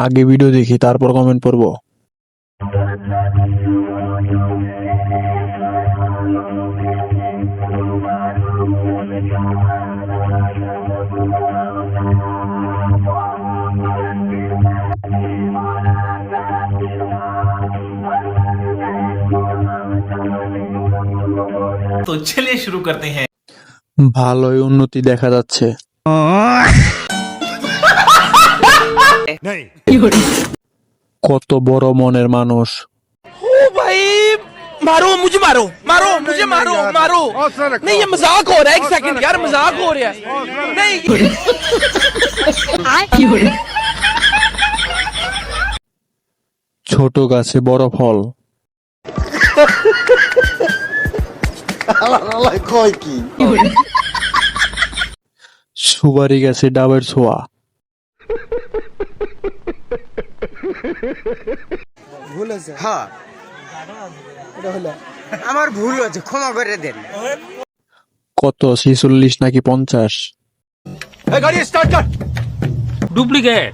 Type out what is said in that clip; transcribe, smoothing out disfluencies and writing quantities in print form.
আগে ভিডিও দেখি তারপর কমেন্ট করব। तो चलिए शुरू करते हैं। ভালোই উন্নতি দেখা যাচ্ছে। কত বড় মনের মানুষ। भाई मारो मुझे मारो मारो मुझे मारो मारो नहीं ये मजाक हो रहा है एक सेकंड यार मजाक हो रहा है नहीं ছোট গাছে বড় ফল। সুপারি গাছে ডাবের ছোঁয়া। ভুল হয়েছে হ্যাঁ এটা হলো আমার ভুল হয়েছে ক্ষমা করে দেন। কত 46 নাকি 50? गाड़ी स्टार्ट कर डुप्लीकेट